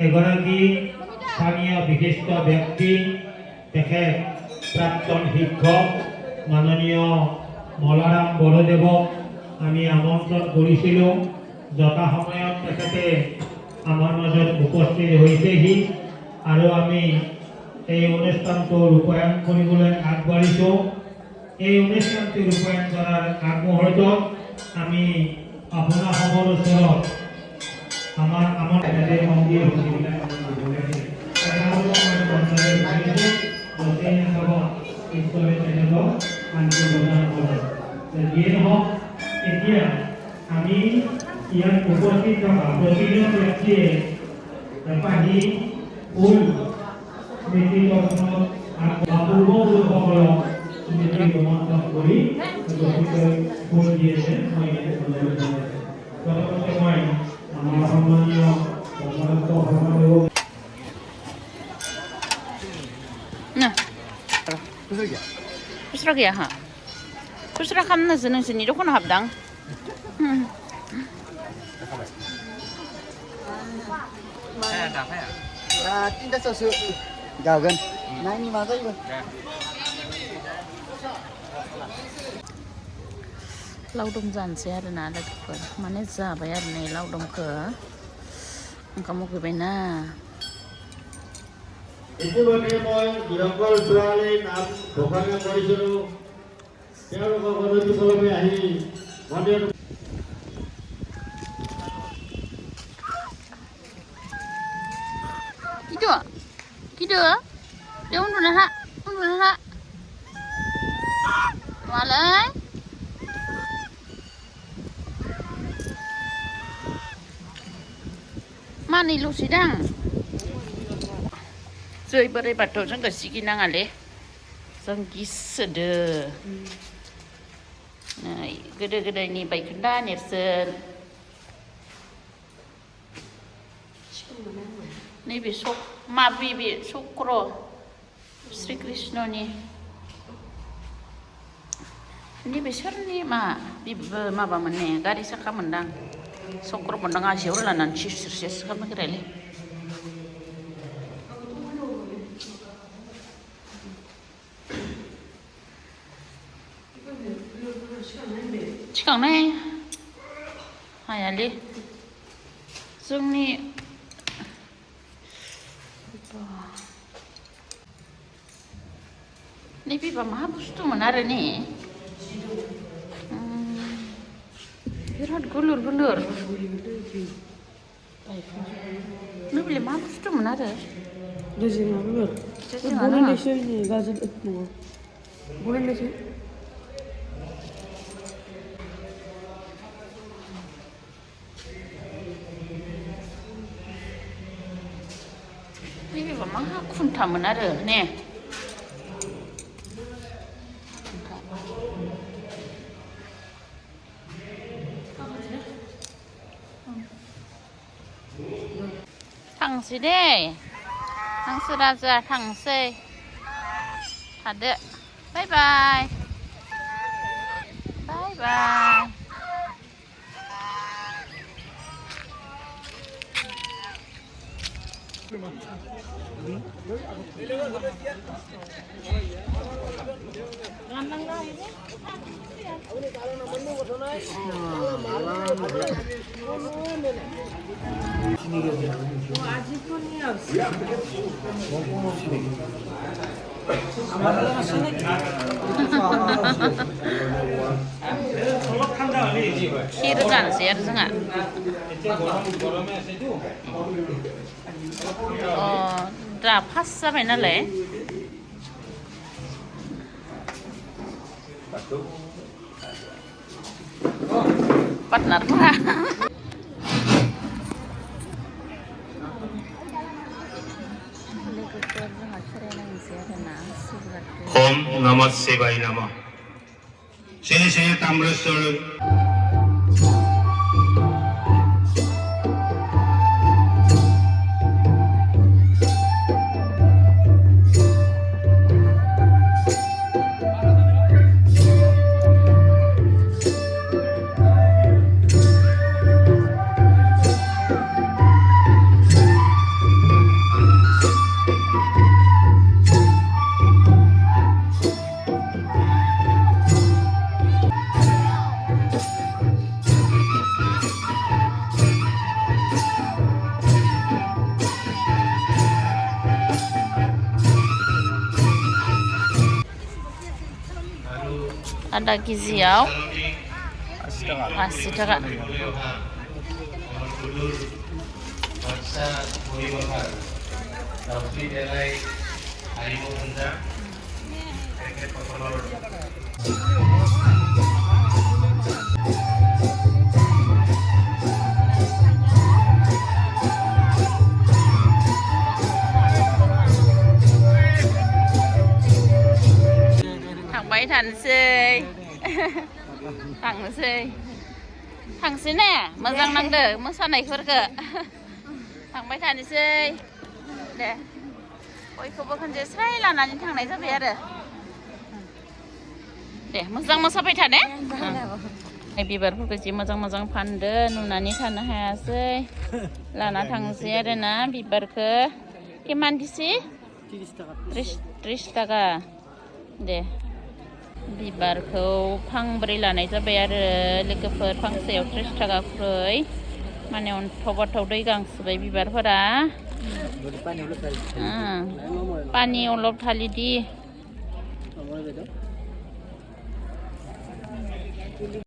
এগৰাকী স্থানীয় বিশিষ্ট ব্যক্তি তেখেত প্ৰাক্তন শিক্ষক মাননীয় মলাৰাম বৰদেৱক আমি আমন্ত্ৰণ কৰিছিলোঁ। যথাসময়ত তেখেতে আমাৰ মাজত উপস্থিত হৈছেহি আৰু আমি এই অনুষ্ঠানটো ৰূপায়ণ কৰিবলৈ আগবাঢ়িছোঁ। এই অনুষ্ঠানটি ৰূপায়ণ কৰাৰ আগমুহূৰ্তত আমি আপোনাসকলৰ ওচৰত আমাৰ মন্দিৰ এতিয়া আমি ইয়াত উপস্থিত থকা প্ৰতিজন ব্যক্তিয়ে এপাহি ফুল পূৰ্বপুৰুষসকলক স্মৃতি ৰোমন্থন কৰি ফুল দিয়েছে। মই প্ৰথমতে মই আমাৰ সন্মানীয় खुस्रा गैया हा खुस्रा खालामनोसो नोंसोरनि दखानाव हाबदां तिनथासोआवसो जागोन नायनि मा जायो लावदुम जानोसै आरोना लोगोफोर माने जाबाय आरो नै लावदुमखौ ओंखाम उखैबायना ইতিমধ্যে মই নিৰংকুৰ ছোৱালীৰ নাম ঘোষণা কৰিছিলোঁ। তেওঁলোকক অনুৰোধ আহি মন্দিৰ Kido dia uндuna ha malai mani lu sidang joi borai bathौ जों सिगि नाङाले जों गिसोदो गोदो गोदायनि बायखोन्दा नेरसोन नैबे बे चक्र श्री कृष्णनि नैबे सोरनि माबा मोनने गारि साखा मोनदां चक्र मोनदां आसियाव लानानै सिरसिरसो खालामग्रायलै थिखांनाय हायालै जोंनि नैबेबा मा बुस्थुमोन आरो ने बिराद गुलुर गुलुर नैबेलाय मा बुस्थुमोन आरो नैबेबा मा खुन्थामोन आरो ने थांसै दे हांसो राजा थांसै थादो बाय बाय बाय बाय खिर जानोसै आरो जोंहा दा फार्स्ट जाबाय नालाय पार्टनारफोरा ओम नमः शिवाय नमः श्री श्री ताम्रेश्वर आधा केजियाव 80 थाखा थांबाय थानोसै थांसै ने मोजां नांदो मोसानायफोरखौ थांबाय थानोसै दे बयखौबो खनसे स्राय लानानै थांनाय जाबाय आरो दे मोजां मोसाबाय था दे बिबारफोरखौ जि मोजां मोजां फानदो नुनानै थानो हायासै लाना थांसै आरो ना बिबारखौ किमान दिसि 30 थाखा दे बिबारखौ फांब्रै लानाय जाबाय आरो लोगोफोर फांसेयाव 30 थाखा खरै माने अन्थाव बाथाव दै गांसोबाय बिबारफोरा पानि अलप थालिदि